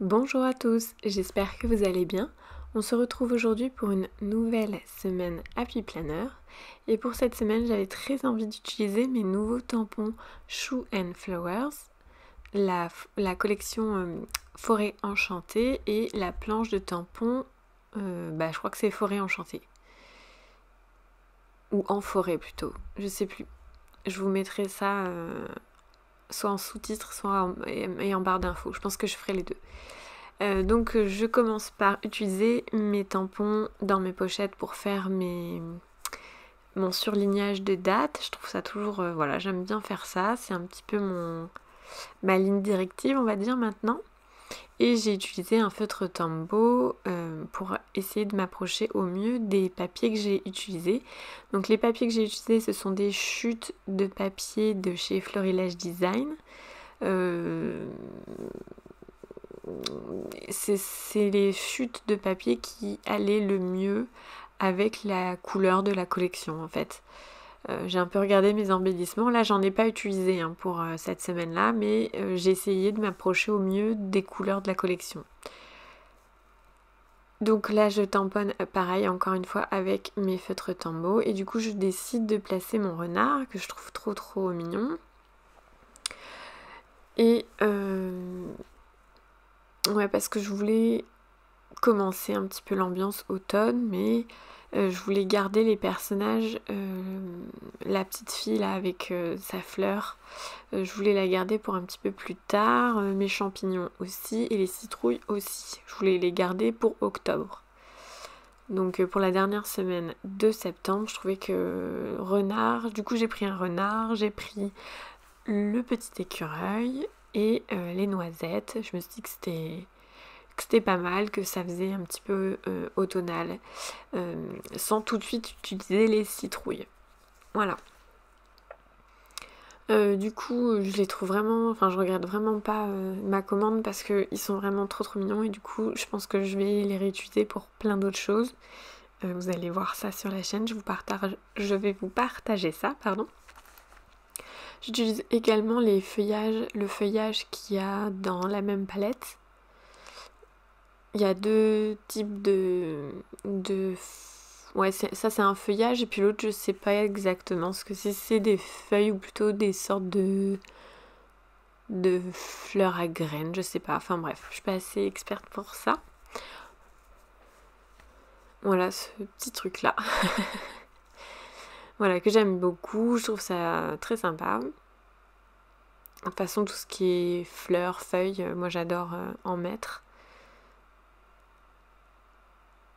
Bonjour à tous, j'espère que vous allez bien. On se retrouve aujourd'hui pour une nouvelle semaine Happy Planner. Et pour cette semaine, j'avais très envie d'utiliser mes nouveaux tampons Shoe and Flowers, la collection Forêt Enchantée et la planche de tampons, je crois que c'est Forêt Enchantée. Ou En Forêt plutôt, je sais plus. Je vous mettrai ça soit en sous-titre, soit en barre d'infos. Je pense que je ferai les deux. Donc je commence par utiliser mes tampons dans mes pochettes pour faire mon surlignage de date. Je trouve ça toujours, j'aime bien faire ça. C'est un petit peu ma ligne directive, on va dire maintenant. Et j'ai utilisé un feutre Tombow pour essayer de m'approcher au mieux des papiers que j'ai utilisés. Donc les papiers que j'ai utilisés, ce sont des chutes de papier de chez Florilège Design. C'est les chutes de papier qui allaient le mieux avec la couleur de la collection en fait. J'ai un peu regardé mes embellissements, là j'en ai pas utilisé pour cette semaine-là, mais j'ai essayé de m'approcher au mieux des couleurs de la collection. Donc là je tamponne pareil encore une fois avec mes feutres Tombow et du coup je décide de placer mon renard que je trouve trop mignon. Et ouais, parce que je voulais commencer un petit peu l'ambiance automne, mais je voulais garder les personnages, la petite fille là avec sa fleur, je voulais la garder pour un petit peu plus tard, mes champignons aussi et les citrouilles aussi, je voulais les garder pour octobre. Donc pour la dernière semaine de septembre, je trouvais que renard, du coup j'ai pris un renard, j'ai pris le petit écureuil et les noisettes. Je me suis dit que c'était pas mal, que ça faisait un petit peu automnal, sans tout de suite utiliser les citrouilles. Voilà. Du coup, je les trouve vraiment, je regrette vraiment pas ma commande parce qu'ils sont vraiment trop mignons et du coup, je pense que je vais les réutiliser pour plein d'autres choses. Vous allez voir ça sur la chaîne, je vais vous partager ça, pardon. J'utilise également le feuillage qu'il y a dans la même palette. Il y a deux types ouais, ça c'est un feuillage et puis l'autre je sais pas exactement ce que c'est des feuilles ou plutôt des sortes de fleurs à graines, je sais pas. Enfin bref, je suis pas assez experte pour ça. Voilà ce petit truc là. Voilà, que j'aime beaucoup, je trouve ça très sympa. De toute façon, tout ce qui est fleurs, feuilles, moi j'adore en mettre.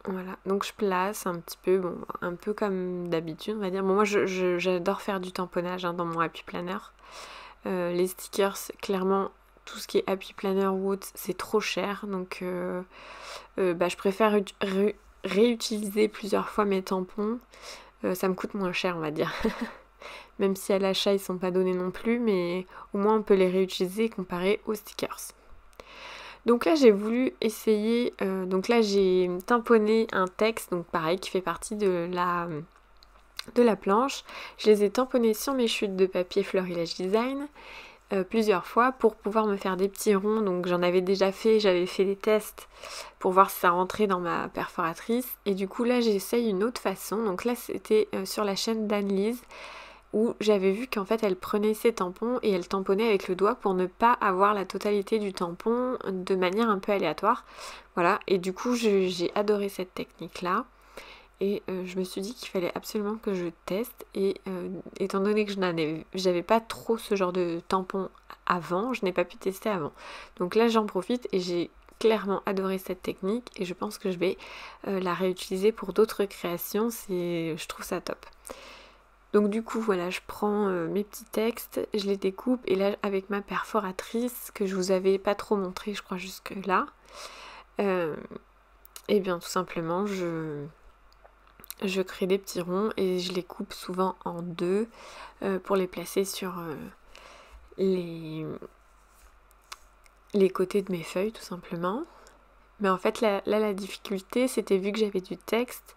Voilà, donc je place un petit peu, un peu comme d'habitude, on va dire. Bon, moi j'adore faire du tamponnage dans mon Happy Planner. Les stickers, clairement, tout ce qui est Happy Planner ou autre, c'est trop cher. Donc je préfère réutiliser plusieurs fois mes tampons. Ça me coûte moins cher, on va dire. Même si à l'achat ils sont pas donnés non plus, mais au moins on peut les réutiliser comparé aux stickers. Donc là j'ai voulu essayer, donc là j'ai tamponné un texte, donc pareil qui fait partie de la planche. Je les ai tamponnés sur mes chutes de papier Florilège Design plusieurs fois pour pouvoir me faire des petits ronds. Donc j'en avais déjà fait, j'avais fait des tests pour voir si ça rentrait dans ma perforatrice. Et du coup là j'essaye une autre façon. Donc là c'était sur la chaîne d'Anne-Lise, où j'avais vu qu'en fait elle prenait ses tampons et elle tamponnait avec le doigt pour ne pas avoir la totalité du tampon de manière un peu aléatoire. Voilà, et du coup j'ai adoré cette technique là et je me suis dit qu'il fallait absolument que je teste et étant donné que j'avais pas trop ce genre de tampon avant, je n'ai pas pu tester avant. Donc là j'en profite et j'ai clairement adoré cette technique et je pense que je vais la réutiliser pour d'autres créations, je trouve ça top. Donc du coup voilà, je prends mes petits textes, je les découpe et là avec ma perforatrice que je vous avais pas trop montré je crois jusque là, et bien tout simplement je crée des petits ronds et je les coupe souvent en deux pour les placer sur les côtés de mes feuilles tout simplement. Mais en fait là la difficulté c'était vu que j'avais du texte,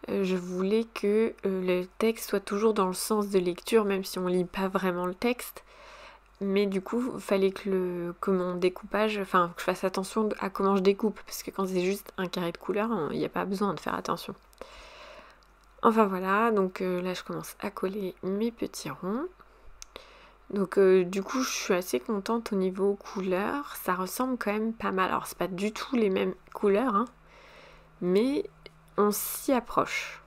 je voulais que le texte soit toujours dans le sens de lecture, même si on lit pas vraiment le texte. Mais du coup, il fallait que mon découpage, enfin que je fasse attention à comment je découpe, parce que quand c'est juste un carré de couleur, il n'y a pas besoin de faire attention. Enfin voilà, donc là je commence à coller mes petits ronds. Donc du coup je suis assez contente au niveau couleur, ça ressemble quand même pas mal. Alors c'est pas du tout les mêmes couleurs, hein, mais on s'y approche.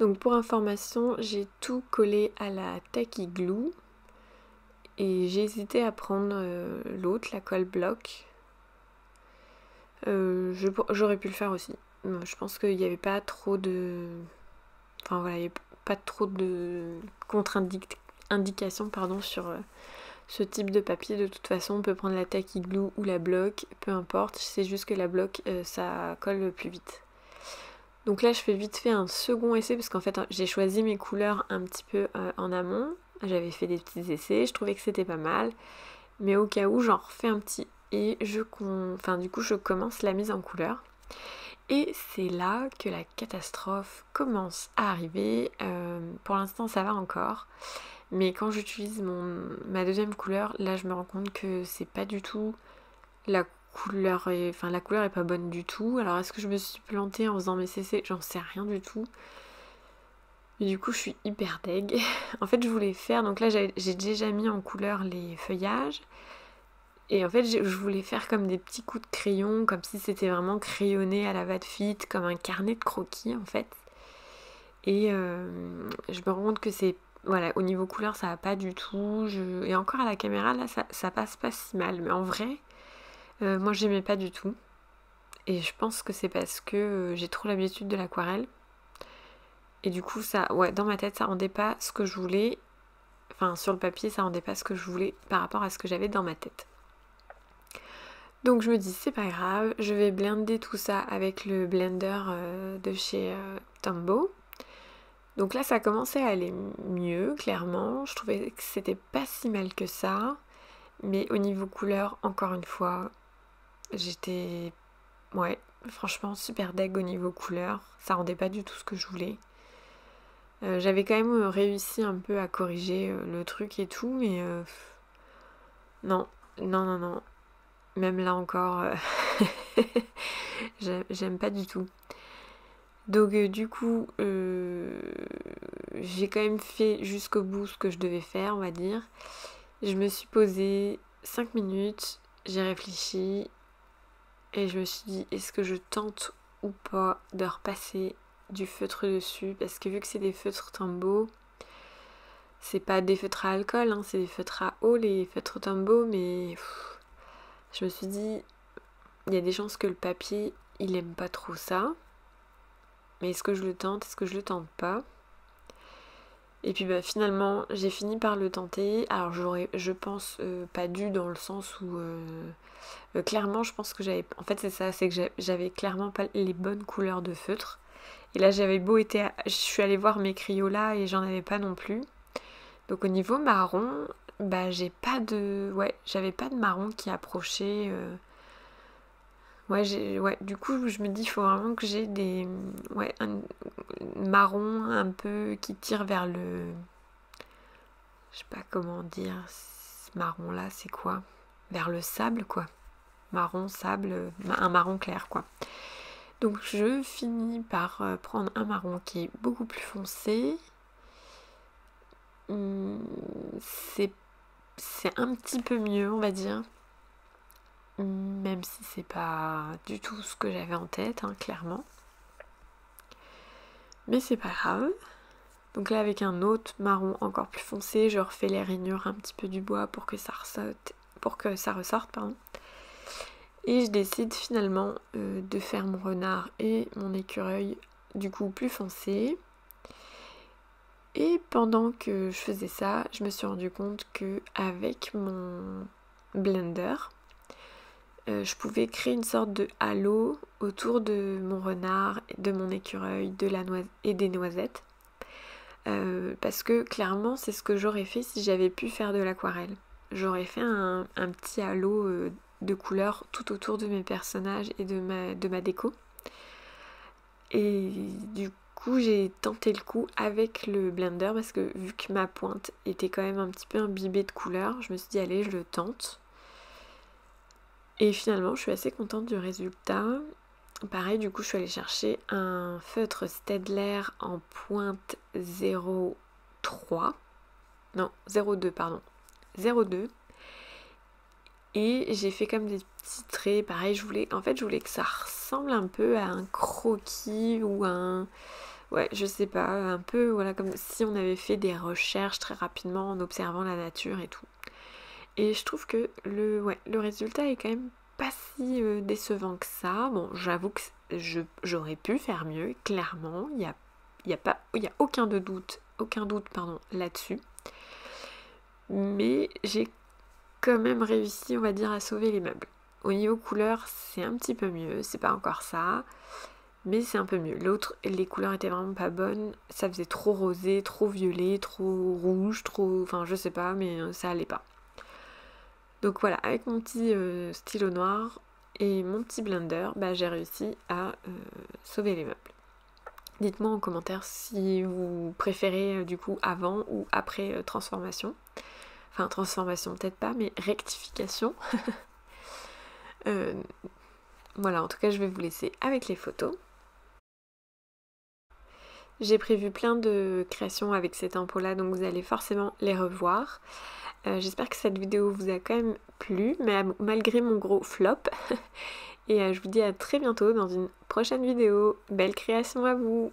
Donc pour information, j'ai tout collé à la Tacky Glue et j'ai hésité à prendre l'autre, la colle bloc. J'aurais pu le faire aussi. Je pense qu'il n'y avait pas trop de... Enfin voilà, il n'y avait pas trop de contre-indications sur ce type de papier. De toute façon, on peut prendre la Tacky Glue ou la bloc, peu importe. C'est juste que la bloc, ça colle plus vite. Donc là, je fais vite fait un second essai parce qu'en fait, j'ai choisi mes couleurs un petit peu en amont. J'avais fait des petits essais, je trouvais que c'était pas mal. Mais au cas où, j'en refais un petit et du coup, je commence la mise en couleur. Et c'est là que la catastrophe commence à arriver. Pour l'instant, ça va encore. Mais quand j'utilise ma deuxième couleur, là, je me rends compte que c'est pas du tout la couleur la couleur est pas bonne du tout. Alors est-ce que je me suis plantée en faisant mes CC? J'en sais rien du tout. Mais du coup je suis hyper deg. En fait je voulais faire, donc là j'ai déjà mis en couleur les feuillages. Et en fait je voulais faire comme des petits coups de crayon, comme si c'était vraiment crayonné à la va de fit, comme un carnet de croquis en fait. Et je me rends compte que c'est... Voilà, au niveau couleur ça va pas du tout. Et encore à la caméra là ça passe pas si mal. Mais en vrai... moi j'aimais pas du tout et je pense que c'est parce que j'ai trop l'habitude de l'aquarelle et du coup ça, ouais, dans ma tête ça rendait pas ce que je voulais, enfin sur le papier ça rendait pas ce que je voulais par rapport à ce que j'avais dans ma tête. Donc je me dis c'est pas grave, je vais blender tout ça avec le blender de chez Tombow. Donc là ça commençait à aller mieux clairement, je trouvais que c'était pas si mal que ça, mais au niveau couleur encore une fois j'étais... Ouais, franchement super deg au niveau couleur, ça rendait pas du tout ce que je voulais. J'avais quand même réussi un peu à corriger le truc et tout, mais non, non, non, non. Même là encore, j'aime pas du tout. Donc du coup, j'ai quand même fait jusqu'au bout ce que je devais faire, on va dire. Je me suis posée 5 minutes, j'ai réfléchi, et je me suis dit, est-ce que je tente ou pas de repasser du feutre dessus? Parce que vu que c'est des feutres Tombow, c'est pas des feutres à alcool, hein, c'est des feutres à eau, les feutres Tombow, mais je me suis dit, il y a des chances que le papier, il aime pas trop ça. Mais est-ce que je le tente? Est-ce que je le tente pas? Et puis bah, finalement, j'ai fini par le tenter. Alors j'aurais, je pense, pas dû dans le sens où... clairement, je pense que j'avais... En fait, c'est ça, c'est que j'avais clairement pas les bonnes couleurs de feutre. Et là, j'avais beau été... Je suis allée voir mes Crayolas et j'en avais pas non plus. Donc au niveau marron, bah j'ai pas de... Ouais, j'avais pas de marron qui approchait. Ouais, du coup, je me dis, il faut vraiment que j'ai des... Ouais, un marron un peu qui tire vers le... Je sais pas comment dire, ce marron-là, c'est quoi? Vers le sable, quoi. Marron, sable, un marron clair, quoi. Donc je finis par prendre un marron qui est beaucoup plus foncé. C'est un petit peu mieux, on va dire. Même si c'est pas du tout ce que j'avais en tête, hein, clairement. Mais c'est pas grave. Donc là, avec un autre marron encore plus foncé, je refais les rainures un petit peu du bois pour que ça ressorte, pardon. Et je décide finalement de faire mon renard et mon écureuil du coup plus foncé. Et pendant que je faisais ça, je me suis rendu compte que avec mon blender, je pouvais créer une sorte de halo autour de mon renard, de mon écureuil, et des noisettes. Parce que clairement, c'est ce que j'aurais fait si j'avais pu faire de l'aquarelle. J'aurais fait un petit halo de couleurs tout autour de mes personnages et de ma déco. Et du coup j'ai tenté le coup avec le blender parce que vu que ma pointe était quand même un petit peu imbibée de couleur, je me suis dit allez je le tente. Et finalement je suis assez contente du résultat. Pareil, du coup je suis allée chercher un feutre Staedtler en pointe 0,3. Non, 0,2 pardon. 0,2. Et j'ai fait comme des petits traits, pareil, je voulais que ça ressemble un peu à un croquis ou un... Ouais, je sais pas, un peu, voilà, comme si on avait fait des recherches très rapidement en observant la nature et tout. Et je trouve que le résultat est quand même pas si décevant que ça. Bon, j'avoue que j'aurais pu faire mieux, clairement, il y a aucun doute pardon, là-dessus. Mais j'ai quand même réussi, on va dire, à sauver les meubles. Au niveau couleur, c'est un petit peu mieux, c'est pas encore ça, mais c'est un peu mieux. L'autre, les couleurs étaient vraiment pas bonnes, ça faisait trop rosé, trop violet, trop rouge, trop... Enfin, je sais pas, mais ça allait pas. Donc voilà, avec mon petit stylo noir et mon petit blender, bah, j'ai réussi à sauver les meubles. Dites-moi en commentaire si vous préférez du coup avant ou après transformation. Enfin, transformation peut-être pas, mais rectification. Voilà, en tout cas, je vais vous laisser avec les photos. J'ai prévu plein de créations avec cette impôt-là, donc vous allez forcément les revoir. J'espère que cette vidéo vous a quand même plu, mais malgré mon gros flop. Et je vous dis à très bientôt dans une prochaine vidéo. Belle création à vous!